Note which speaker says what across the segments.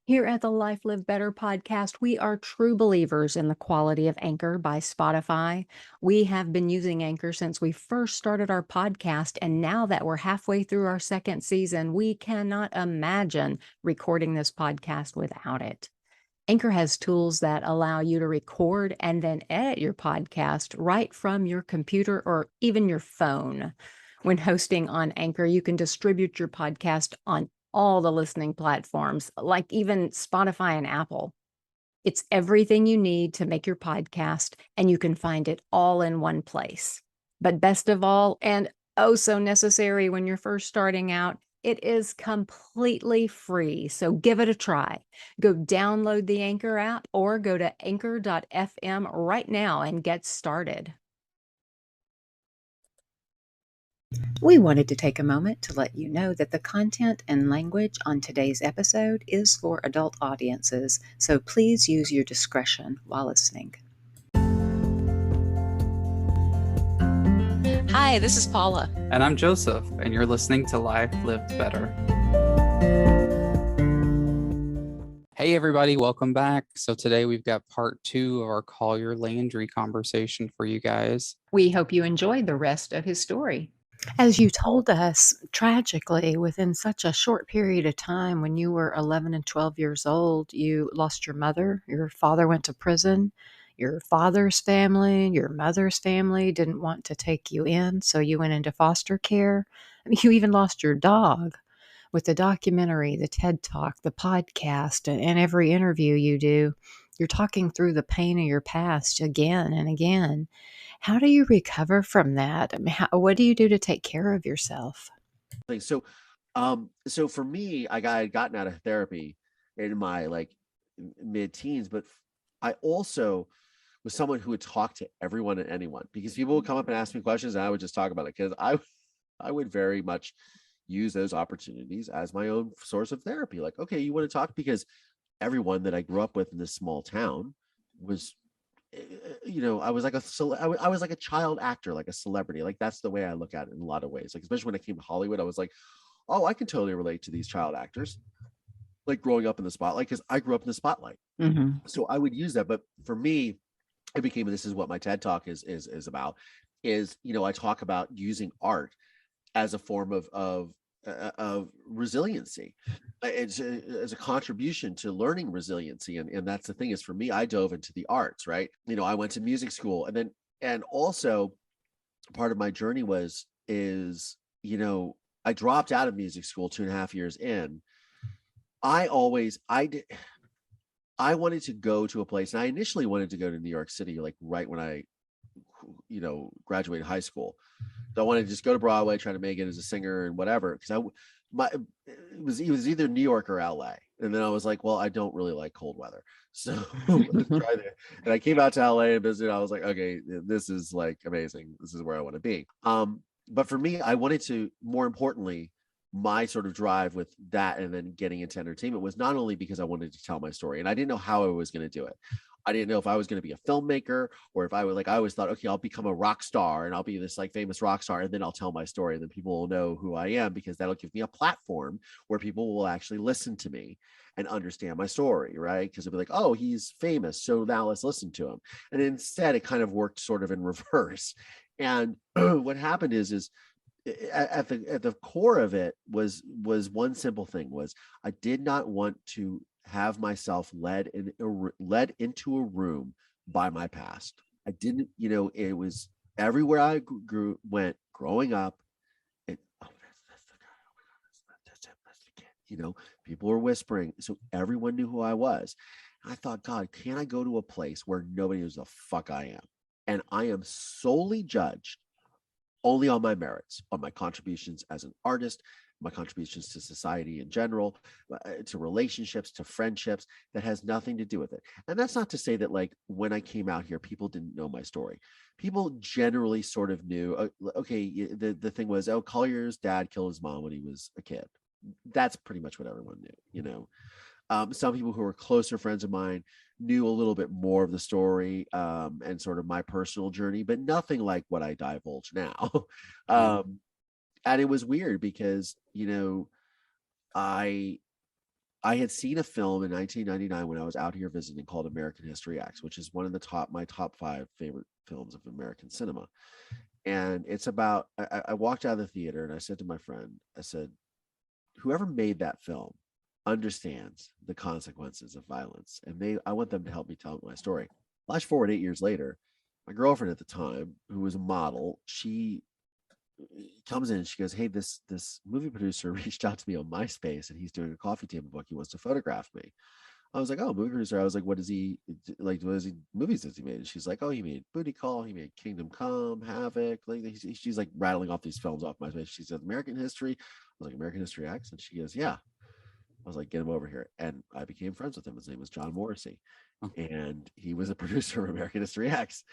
Speaker 1: Here at the Life Live Better podcast, we are true believers in the quality of Anchor by Spotify. We have been using Anchor since we first started our podcast, and now that we're halfway through our second season, we cannot imagine recording this podcast without it. Anchor has tools that allow you to record and then edit your podcast right from your computer or even your phone. When hosting on Anchor, you can distribute your podcast on all the listening platforms, like even Spotify and Apple. It's everything you need to make your podcast, and you can find it all in one place. But best of all, and oh so necessary when you're first starting out, it is completely free. So give it a try. Go download the Anchor app or go to anchor.fm right now and get started. We wanted to take a moment to let you know that the content and language on today's episode is for adult audiences, so please use your discretion while listening. Hi, this is Paula.
Speaker 2: And I'm Joseph, and you're listening to Life Lived Better. Hey, everybody, welcome back. So today we've got part 2 of our Collier Landry conversation for you guys.
Speaker 1: We hope you enjoyed the rest of his story.
Speaker 3: As you told us, tragically, within such a short period of time, when you were 11 and 12 years old, you lost your mother, your father went to prison, your father's family, your mother's family didn't want to take you in, so you went into foster care. I mean, you even lost your dog. With the documentary, the TED Talk, the podcast, and every interview you do, you're talking through the pain of your past again and again. How do you recover from that? I mean, what do you do to take care of yourself?
Speaker 4: So for me, I had gotten out of therapy in my mid-teens, but I also was someone who would talk to everyone and anyone, because people would come up and ask me questions and I would just talk about it, because I would very much use those opportunities as my own source of therapy. Like, okay, you want to talk? Because everyone that I grew up with in this small town was, I was like I was like a child actor, like a celebrity. Like, that's the way I look at it in a lot of ways. Like, especially when I came to Hollywood, I was like, oh, I can totally relate to these child actors, like growing up in the spotlight, because I grew up in the spotlight.
Speaker 1: Mm-hmm.
Speaker 4: So I would use that. But for me, it became, this is what my TED Talk is about, is, I talk about using art as a form of resiliency. It's as a contribution to learning resiliency. And that's the thing, is for me, I dove into the arts, right? I went to music school, and also part of my journey I dropped out of music school 2.5 years in. I wanted to go to a place, and I initially wanted to go to New York City, like right when I, graduated high school. So I wanted to just go to Broadway, try to make it as a singer and whatever. Because it was either New York or LA. And then I was like, well, I don't really like cold weather. So let's try there. And I came out to LA and visited. I was like, okay, this is like amazing. This is where I want to be. But for me, I wanted to, more importantly, my sort of drive with that and then getting into entertainment was not only because I wanted to tell my story, and I didn't know how I was going to do it. I didn't know if I was going to be a filmmaker, or if I would, I always thought, okay, I'll become a rock star and I'll be this like famous rock star, and then I'll tell my story, and then people will know who I am, because that'll give me a platform where people will actually listen to me and understand my story, right? Because it'll be like, oh, he's famous, so now let's listen to him. And instead, it kind of worked sort of in reverse. And what happened is at the core of it was one simple thing: was I did not want to have myself led into a room by my past. I didn't, it was everywhere I went growing up. Oh, that's the guy. Oh my God, that's him. That's the kid. People were whispering, so everyone knew who I was. And I thought, God, can I go to a place where nobody knows the fuck I am, and I am solely judged only on my merits, on my contributions as an artist, my contributions to society in general, to relationships, to friendships, that has nothing to do with it. And that's not to say that, like, when I came out here, people didn't know my story. People generally sort of knew, okay, the thing was, oh, Collier's dad killed his mom when he was a kid. That's pretty much what everyone knew, Some people who were closer friends of mine knew a little bit more of the story, and sort of my personal journey, but nothing like what I divulge now. And it was weird because, I I had seen a film in 1999 when I was out here visiting called American History X, which is one of my top 5 favorite films of American cinema. And it's about, I walked out of the theater and I said to my friend, I said, whoever made that film understands the consequences of violence. And I want them to help me tell my story. Flash forward 8 years later, my girlfriend at the time, who was a model, she comes in and she goes, "Hey, this movie producer reached out to me on MySpace and he's doing a coffee table book. He wants to photograph me." I was like, "Oh, movie producer." I was like, "What does he like? What is he movies does he made?" And she's like, "Oh, he made Booty Call, he made Kingdom Come, Havoc." Like she's like rattling off these films off MySpace. She said American History. I was like, "American History X," and she goes, "Yeah." I was like, "Get him over here," and I became friends with him. His name was John Morrissey,
Speaker 2: Oh,
Speaker 4: and he was a producer of American History X,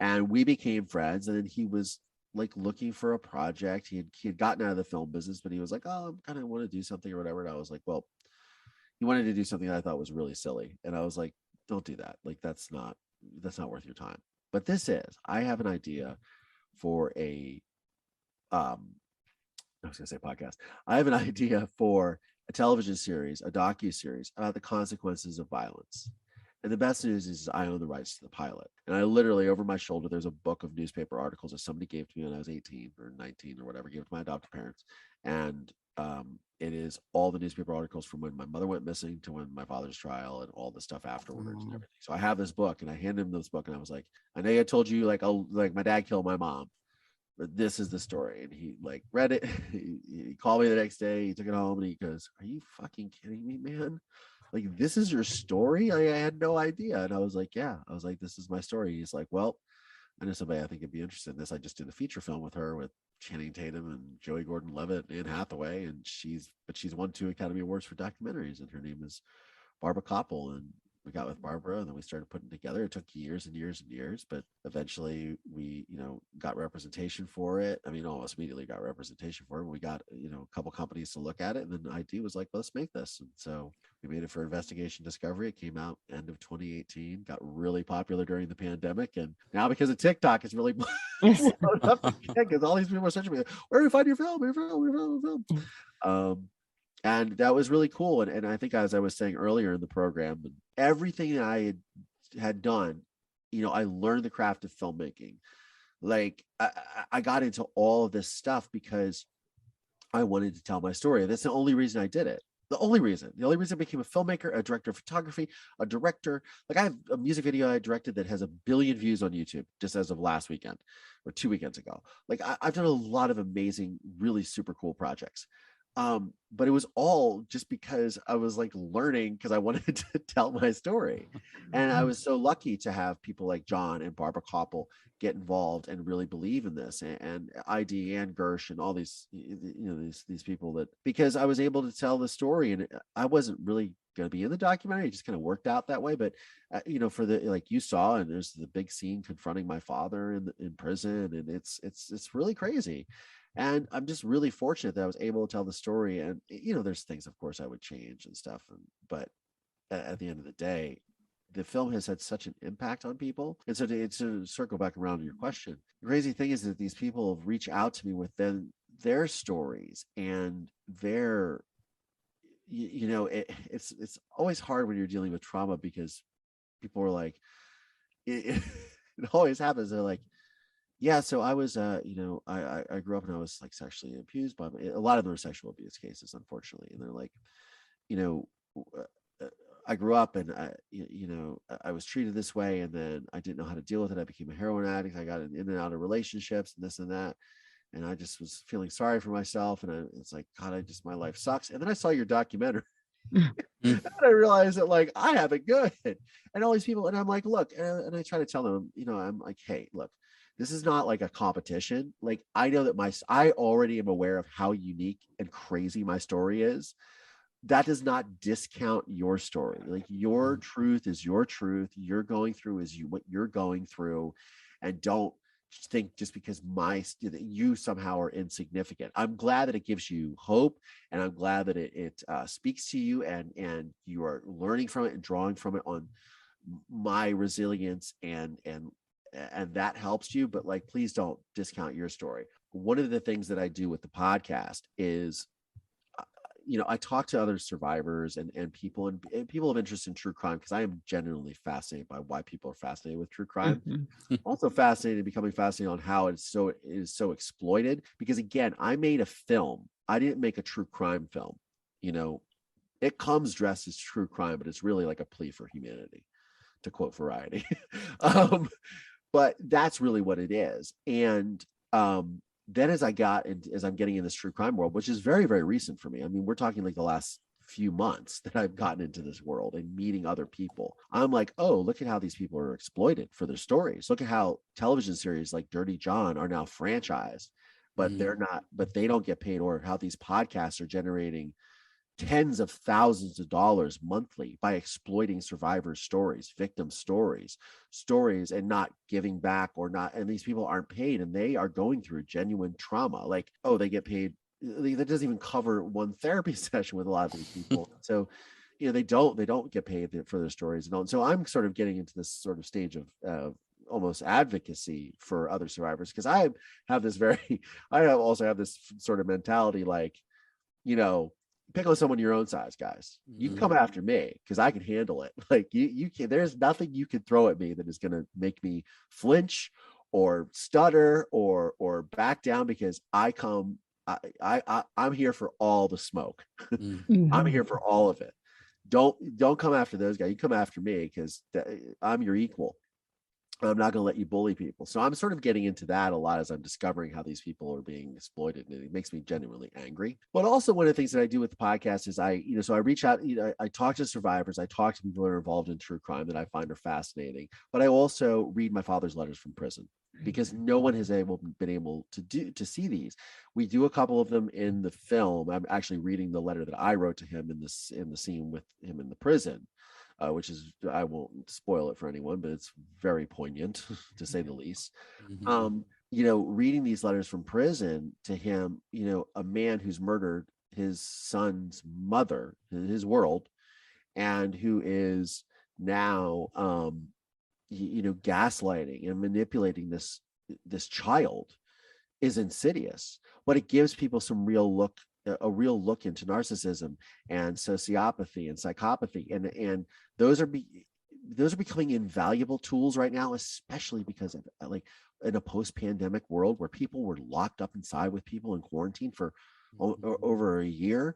Speaker 4: and we became friends. And then he was like looking for a project. He had gotten out of the film business, but he was like, "Oh, I'm kind of want to do something or whatever." And I was like, "Well," he wanted to do something that I thought was really silly, and I was like, "Don't do that. Like that's not worth your time." But this is. I have an idea for a um I was gonna say podcast. I have an idea for a television series, a docu-series about the consequences of violence. And the best news is I own the rights to the pilot. And I literally, over my shoulder, there's a book of newspaper articles that somebody gave to me when I was 18 or 19 or whatever, gave it to my adopted parents. And it is all the newspaper articles from when my mother went missing to when my father's trial and all the stuff afterwards and everything. So I have this book and I handed him this book and I was like, "I know I told you like, oh, like my dad killed my mom, but this is the story." And he like read it. He called me the next day. He took it home and he goes, "Are you fucking kidding me, man? Like, this is your story?" I had no idea. And I was like, "Yeah." I was like, "This is my story." He's like, "Well, I know somebody I think would be interested in this. I just did a feature film with her with Channing Tatum and Joey Gordon-Levitt and Anne Hathaway. And she's won 2 Academy Awards for documentaries. And her name is Barbara Koppel." And we got with Barbara and then we started putting together. It took years and years and years, but eventually we, got representation for it. I mean, almost immediately got representation for it. We got, a couple companies to look at it. And then ID was like, "Let's make this." And so we made it for Investigation Discovery. It came out end of 2018, got really popular during the pandemic. And now because of TikTok, it's really blown up because all these people are searching me, "Where do we find your film? Your film, your film, your film." And that was really cool. And I think, as I was saying earlier in the program, everything that I had done, I learned the craft of filmmaking. Like I got into all of this stuff because I wanted to tell my story. That's the only reason I did it. The only reason I became a filmmaker, a director of photography, a director. Like I have a music video I directed that has 1 billion views on YouTube just as of last weekend or 2 weekends ago. Like I've done a lot of amazing, really super cool projects. But it was all just because I was like learning because I wanted to tell my story. And I was so lucky to have people like John and Barbara Koppel get involved and really believe in this, and ID and Gersh and all these, these people, that because I was able to tell the story. And I wasn't really going to be in the documentary. It just kind of worked out that way. But, for the, like you saw, and there's the big scene confronting my father in prison. And it's really crazy. And I'm just really fortunate that I was able to tell the story. And, there's things, of course, I would change and stuff. But at the end of the day, the film has had such an impact on people. And so to circle back around to your question, the crazy thing is that these people have reached out to me with their stories and their, it's always hard when you're dealing with trauma because people are like, it always happens. They're like, "Yeah, so I was, I grew up and I was like sexually abused by a lot of them are sexual abuse cases, unfortunately." And they're like, you know, uh, "I grew up and I was treated this way, and then I didn't know how to deal with it. I became a heroin addict. I got in and out of relationships and this and that. And I just was feeling sorry for myself. And it's like, God, my life sucks." And then I saw your documentary
Speaker 2: mm,
Speaker 4: and I realized that like I have it good, and all these people, and I'm like, "Look," and I try to tell them, I'm like, "Hey, look, this is not like a competition. Like I know that I already am aware of how unique and crazy my story is. That does not discount your story. Like your truth is your truth. You're going through is what you're going through, and don't think just because you somehow are insignificant. I'm glad that it gives you hope, and I'm glad that it speaks to you, and you are learning from it and drawing from it on my resilience, and that helps you. But like, please don't discount your story." One of the things that I do with the podcast is I talk to other survivors and people and people of interest in true crime, because I am genuinely fascinated by why people are fascinated with true crime.
Speaker 3: Mhm.
Speaker 4: Also becoming fascinated on how it is so exploited. Because again, I made a film. I didn't make a true crime film. It comes dressed as true crime, but it's really like a plea for humanity, to quote Variety. um, but that's really what it is. And then as I'm getting in this true crime world, which is very, very recent for me. I mean, we're talking like the last few months that I've gotten into this world and meeting other people. I'm like, oh, look at how these people are exploited for their stories. Look at how television series like Dirty John are now franchised, but they're not, but they don't get paid, or how these podcasts are generating tens of thousands of dollars monthly by exploiting survivors' stories, victim stories, and not giving back, or not. And these people aren't paid, and they are going through genuine trauma. Like, oh, they get paid. That doesn't even cover one therapy session with a lot of these people. So, they don't get paid for their stories. And so I'm sort of getting into this sort of stage of almost advocacy for other survivors, because I have this also have this sort of mentality, like, pick on someone your own size, guys. You can come after me because I can handle it. Like, you can. There's nothing you can throw at me that is going to make me flinch or stutter or back down, because I'm here for all the smoke. I'm here for all of it. Don't come after those guys. You come after me, because I'm your equal. I'm not going to let you bully people. So I'm sort of getting into that a lot as I'm discovering how these people are being exploited, and it makes me genuinely angry. But also, one of the things that I do with the podcast is so I reach out, I talk to survivors, I talk to people that are involved in true crime that I find are fascinating, but I also read my father's letters from prison, because no one has been able to see these. We do a couple of them in the film. I'm actually reading the letter that I wrote to him in the scene with him in the prison. Which is, I won't spoil it for anyone, but it's very poignant to say the least. Reading these letters from prison to him, a man who's murdered his son's mother, his world, and who is now, gaslighting and manipulating this child, is insidious, but it gives people a real look into narcissism and sociopathy and psychopathy, and those are becoming invaluable tools right now, especially because of, like, in a post-pandemic world where people were locked up inside with people in quarantine for over a year,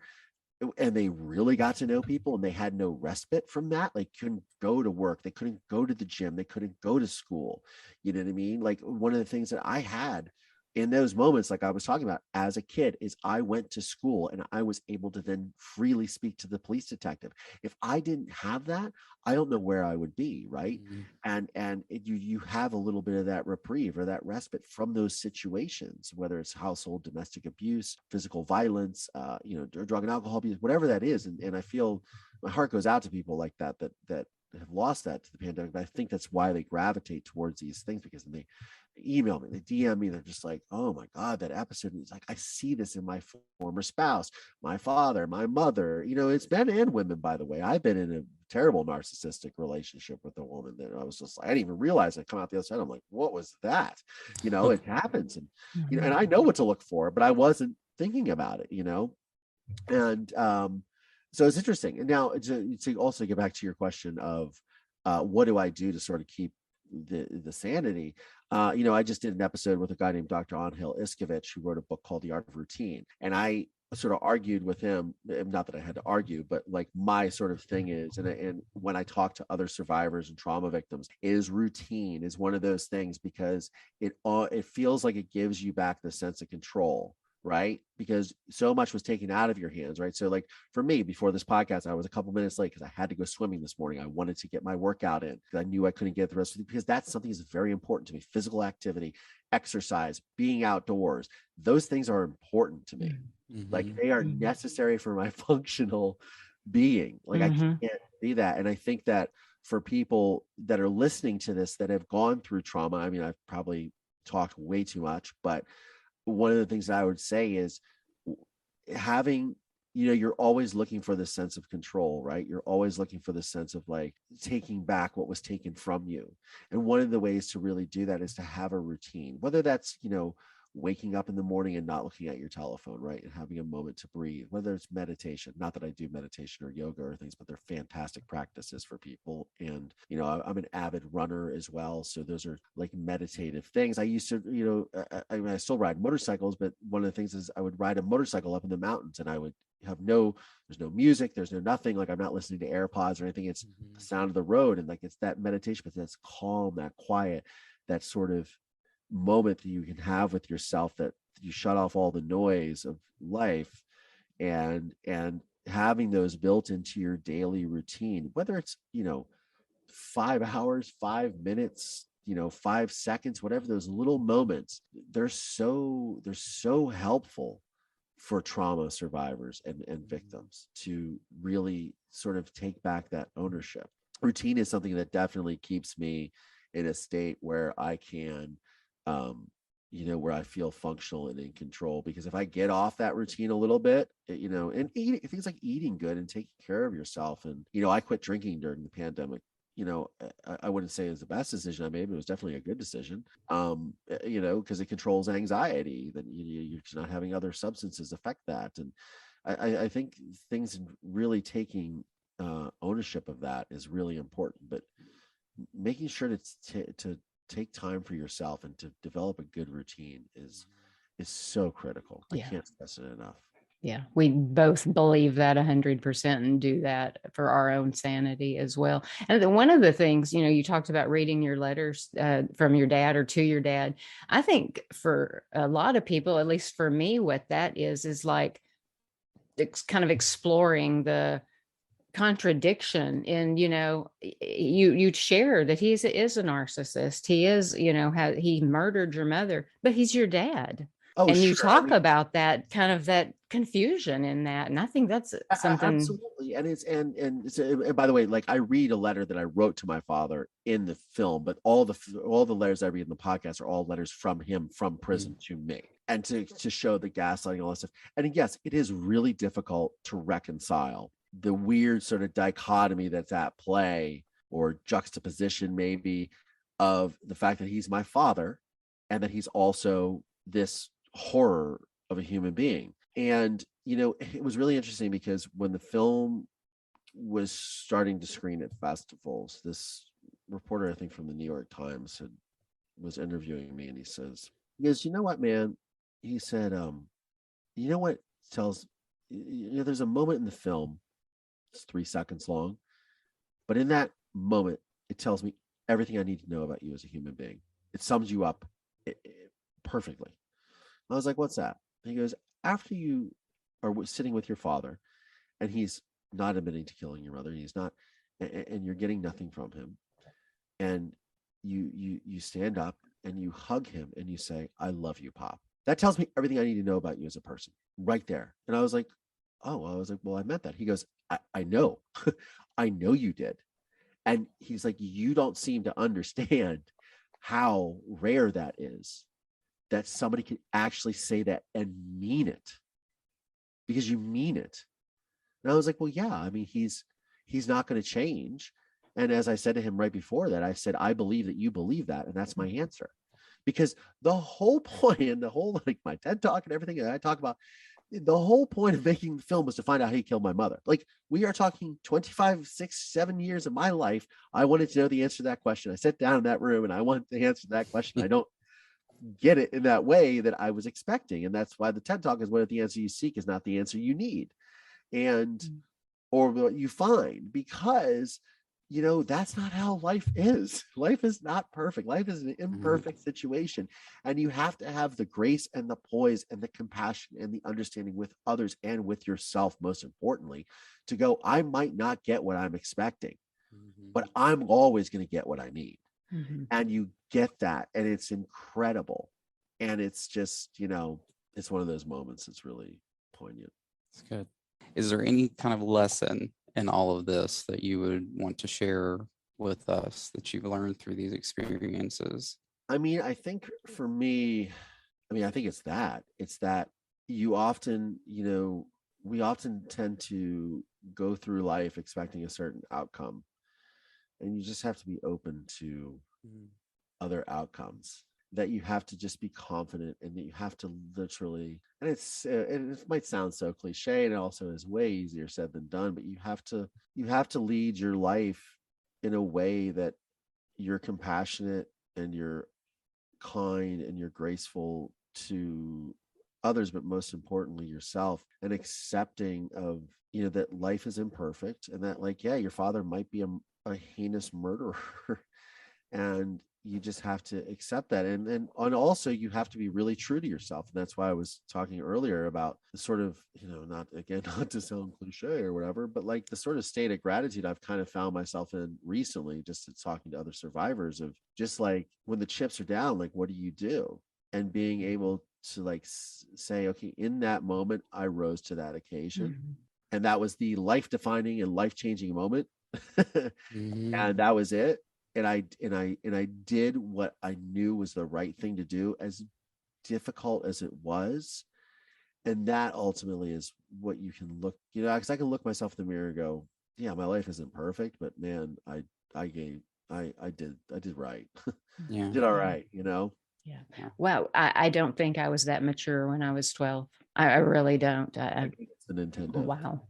Speaker 4: and they really got to know people, and they had no respite from that. Like, couldn't go to work, they couldn't go to the gym, they couldn't go to school. You know what I mean? Like, one of the things that I had in those moments, like I was talking about as a kid, is I went to school and I was able to then freely speak to the police detective. If I didn't have that, I don't know where I would be, right? And you have a little bit of that reprieve or that respite from those situations, whether it's household domestic abuse, physical violence, drug and alcohol abuse, whatever that is. And I feel my heart goes out to people like that have lost that to the pandemic. But I think that's why they gravitate towards these things, because they email me, they DM me, they're just like, oh my God, that episode. And it's like, I see this in my former spouse, my father, my mother. It's men and women, by the way. I've been in a terrible narcissistic relationship with a woman that I was just like, I didn't even realize I come out the other side. I'm like, what was that? It happens. And and I know what to look for, but I wasn't thinking about it, and so it's interesting. And now to also get back to your question of what do I do to sort of keep the sanity? I just did an episode with a guy named Dr. Angel Iskovich, who wrote a book called The Art of Routine. And I sort of argued with him, not that I had to argue, but like my sort of thing is, and when I talk to other survivors and trauma victims, is routine is one of those things, because it feels like it gives you back the sense of control, right? Because so much was taken out of your hands, right? So like for me, before this podcast, I was a couple minutes late because I had to go swimming this morning. I wanted to get my workout in because I knew I couldn't get the rest of it, because that's something that's very important to me. Physical activity, exercise, being outdoors, those things are important to me. Like, they are necessary for my functional being. Like, I can't be that. And I think that for people that are listening to this that have gone through trauma, I mean, I've probably talked way too much, but one of the things that I would say is having, you're always looking for this sense of control, right? You're always looking for the sense of like taking back what was taken from you. And one of the ways to really do that is to have a routine, whether that's, waking up in the morning and not looking at your telephone, right? And having a moment to breathe, whether it's meditation, not that I do meditation or yoga or things, but they're fantastic practices for people. And, I'm an avid runner as well. So those are like meditative things. I used to, I still ride motorcycles, but one of the things is I would ride a motorcycle up in the mountains and I would have there's no music, there's no nothing, like I'm not listening to AirPods or anything. It's the sound of the road. And like, it's that meditation, but that's calm, that quiet, that sort of moment that you can have with yourself, that you shut off all the noise of life, and having those built into your daily routine, whether it's 5 hours, 5 minutes, 5 seconds, whatever, those little moments, they're so helpful for trauma survivors and victims to really sort of take back that ownership. Routine is something that definitely keeps me in a state where I can where I feel functional and in control. Because if I get off that routine a little bit, and things like eating good and taking care of yourself, and I quit drinking during the pandemic. I wouldn't say it was the best decision I made, but it was definitely a good decision. Because it controls anxiety, that you're not having other substances affect that. And I think things really taking ownership of that is really important, but making sure to take time for yourself and to develop a good routine is so critical. I can't stress it enough.
Speaker 1: Yeah, we both believe that 100% and do that for our own sanity as well. And then one of the things, you talked about reading your letters from your dad or to your dad. I think for a lot of people, at least for me, what that is like it's kind of exploring the contradiction in, you share that he is a narcissist. He is, he murdered your mother, but he's your dad.
Speaker 4: Oh,
Speaker 1: And you
Speaker 4: sure.
Speaker 1: talk about that kind of that confusion in that. And I think that's something.
Speaker 4: Absolutely. And and by the way, like I read a letter that I wrote to my father in the film, but all the letters I read in the podcast are all letters from him from prison to me, and to show the gaslighting, all that stuff. And yes, it is really difficult to reconcile the weird sort of dichotomy that's at play, or juxtaposition maybe, of the fact that he's my father and that he's also this horror of a human being. And it was really interesting because when the film was starting to screen at festivals, this reporter, I think from the New York Times, was interviewing me, and he goes, "You know what, man?" He said, "You know what tells there's a moment in the film, it's 3 seconds long, but in that moment, it tells me everything I need to know about you as a human being. It sums you up perfectly." I was like, "What's that?" He goes, "After you are sitting with your father and he's not admitting to killing your mother, he's not, and you're getting nothing from him, and you stand up and you hug him and you say, 'I love you, Pop.' That tells me everything I need to know about you as a person right there." And I was like, "Well, I meant that." He goes, I know. I know you did." And he's like, "You don't seem to understand how rare that is, that somebody can actually say that and mean it, because you mean it." And I was like, "Well, yeah, I mean, he's not going to change." And as I said to him right before that, I said, "I believe that you believe that." And that's my answer. Because the whole point, and the whole, like my TED talk and everything that I talk about, the whole point of making the film was to find out how he killed my mother. Like, we are talking 25, 6, 7 years of my life. I wanted to know the answer to that question. I sat down in that room and I wanted the answer to that question. I don't get it in that way that I was expecting. And that's why the TED talk is, what if the answer you seek is not the answer you need, and or what you find, because that's not how life is. Life is not perfect. Life is an imperfect situation, and you have to have the grace and the poise and the compassion and the understanding with others and with yourself, most importantly, to go, I might not get what I'm expecting, but I'm always going to get what I need. And you get that, and it's incredible. And it's just, it's one of those moments that's really poignant.
Speaker 2: That's good. Is there any kind of lesson in all of this that you would want to share with us that you've learned through these experiences?
Speaker 4: I mean, I think for me, I think it's that you often, we often tend to go through life expecting a certain outcome, and you just have to be open to other outcomes. that you have to just be confident, and that you have to literally, and it might sound so cliche, and it also is way easier said than done, but you have to lead your life in a way that you're compassionate and you're kind and you're graceful to others, but most importantly yourself, and accepting of, that life is imperfect, and that, like, yeah, your father might be a heinous murderer and you just have to accept that, and also you have to be really true to yourself. And that's why I was talking earlier about the sort of, not, again, not to sound cliche or whatever, but like the sort of state of gratitude I've kind of found myself in recently, just talking to other survivors, of just like, when the chips are down, like, what do you do? And being able to like say, okay, in that moment I rose to that occasion, and that was the life defining and life changing moment. And that was it. And I did what I knew was the right thing to do, as difficult as it was. And that ultimately is what you can look, because I can look myself in the mirror and go, yeah, my life isn't perfect, but man, I did right.
Speaker 2: Yeah.
Speaker 4: Did all right,
Speaker 1: Yeah. Wow. I don't think I was that mature when I was 12. I really don't.
Speaker 4: I think it's the Nintendo.
Speaker 1: Wow.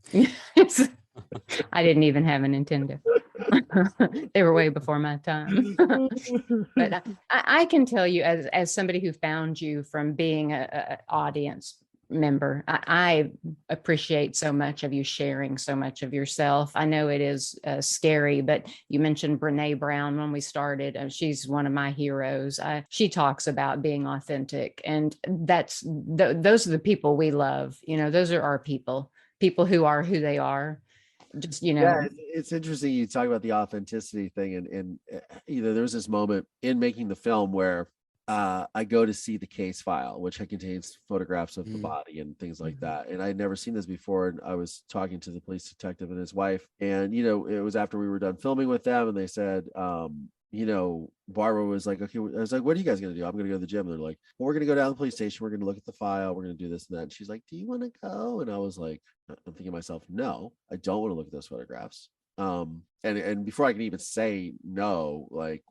Speaker 1: I didn't even have a Nintendo. They were way before my time. But I can tell you, as somebody who found you from being a audience member, I appreciate so much of you sharing so much of yourself. I know it is scary, but you mentioned Brene Brown when we started. She's one of my heroes. She talks about being authentic, and those are the people we love. Those are our people who are who they are. Just,
Speaker 4: Yeah, it's interesting you talk about the authenticity thing, and there was this moment in making the film where I go to see the case file, which contains photographs of the body and things like that, and I had never seen this before. And I was talking to the police detective and his wife, and it was after we were done filming with them, and they said, Barbara was like, okay, I was like, what are you guys gonna do? I'm gonna go to the gym. And they're like, well, we're gonna go down to the police station, we're gonna look at the file, we're gonna do this and that. And she's like, do you want to go? And I was like, I'm thinking to myself, no, I don't want to look at those photographs. And before I can even say no, like,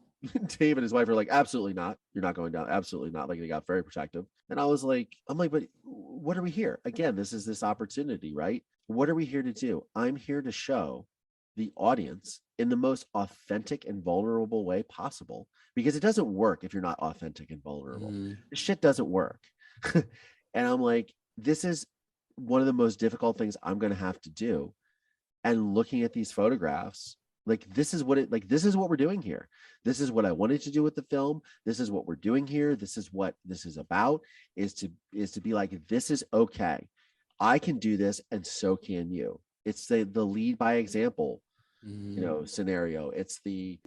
Speaker 4: Dave and his wife are like, absolutely not, you're not going down, absolutely not. Like, they got very protective. And I'm like, but what are we here? Again, this is this opportunity, right? What are we here to do? I'm here to show the audience in the most authentic and vulnerable way possible, because it doesn't work if you're not authentic and vulnerable. This shit doesn't work. And I'm like, this is one of the most difficult things I'm going to have to do. And looking at these photographs, like, this is what we're doing here. This is what I wanted to do with the film. This is what we're doing here. This is what this is about, is to be like, this is okay. I can do this, and so can you. It's the lead by example, scenario. It's the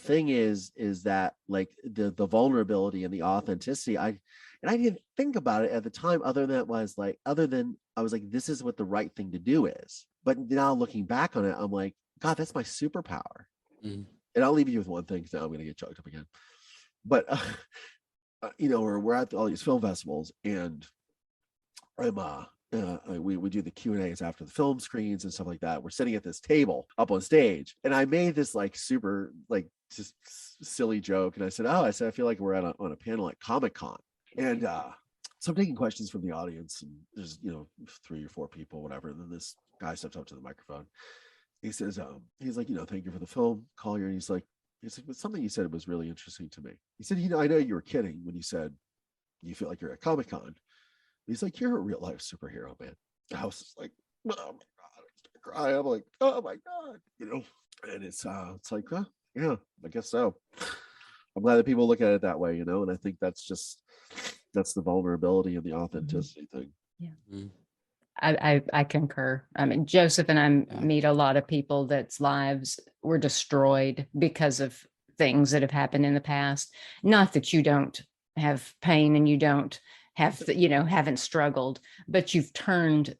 Speaker 4: thing is that, like, the vulnerability and the authenticity. I didn't think about it at the time, other than I was like, this is what the right thing to do is. But now looking back on it, I'm like, God, that's my superpower. And I'll leave you with one thing, because now I'm going to get choked up again. But we're at all these film festivals, and we do the Q&As after the film screens and stuff like that. We're sitting at this table up on stage, and I made this like super like just silly joke, and I said, I feel like we're on a panel at Comic-Con. And so I'm taking questions from the audience, and there's 3 or 4 people, whatever. And then this guy steps up to the microphone. He says, he's like, thank you for the film, Collier. And he's like, but something you said was really interesting to me. He said, I know you were kidding when you said you feel like you're at Comic-Con. He's like, you're a real life superhero, man. I was just like, oh my God, I cry. I'm like, oh my God, and it's like, yeah, I guess so. I'm glad that people look at it that way, and I think that's the vulnerability and the authenticity thing.
Speaker 1: Yeah. I concur. I mean, Joseph and I meet a lot of people that's lives were destroyed because of things that have happened in the past. Not that you don't have pain and you don't have, haven't struggled, but you've turned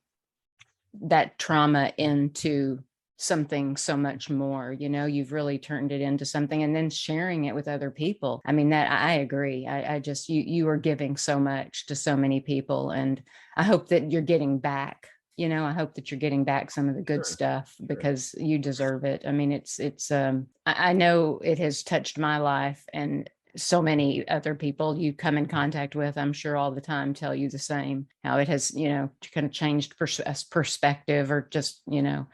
Speaker 1: that trauma into something so much more. You've really turned it into something, and then sharing it with other people. I mean, that I agree. I just, you are giving so much to so many people, and I hope that you're getting back. I hope that you're getting back some of the good stuff, because you deserve it. I mean, it's I know it has touched my life, and so many other people you come in contact with, I'm sure all the time, tell you the same, how it has, kind of changed perspective, or just, and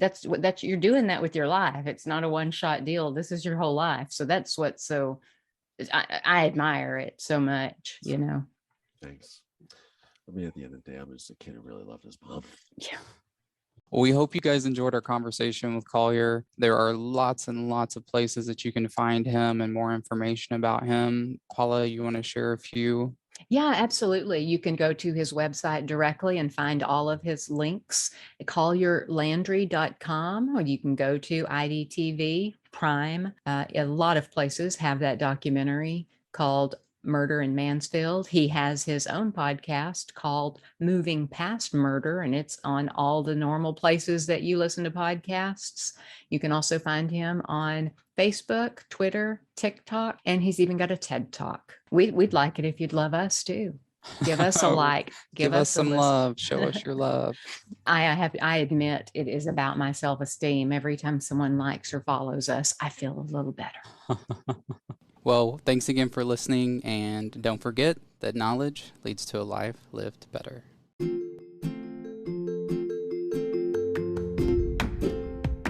Speaker 1: that's you're doing that with your life. It's not a one-shot deal. This is your whole life. So that's what's so, I admire it so much,
Speaker 4: Thanks. I mean, at the end of the day, I'm just a kid who really loved his mom.
Speaker 1: Yeah.
Speaker 2: Well, we hope you guys enjoyed our conversation with Collier. There are lots and lots of places that you can find him and more information about him. Paula, you want to share a few?
Speaker 1: Yeah, absolutely. You can go to his website directly and find all of his links at collierlandry.com, or you can go to IDTV, Prime. A lot of places have that documentary called Murder in Mansfield. He has his own podcast called Moving Past Murder, and it's on all the normal places that you listen to podcasts. You can also find him on Facebook, Twitter, TikTok, and he's even got a TED Talk. We'd like it if you'd love us too. Give us a like.
Speaker 2: Give us some
Speaker 1: listen.
Speaker 2: love. Show us your love.
Speaker 1: I admit it is about my self-esteem. Every time someone likes or follows us, I feel a little better.
Speaker 2: Well, thanks again for listening, and don't forget that knowledge leads to a life lived better.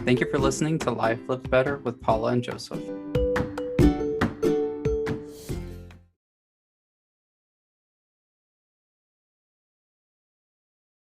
Speaker 2: Thank you for listening to Life Lived Better with Paula and Joseph.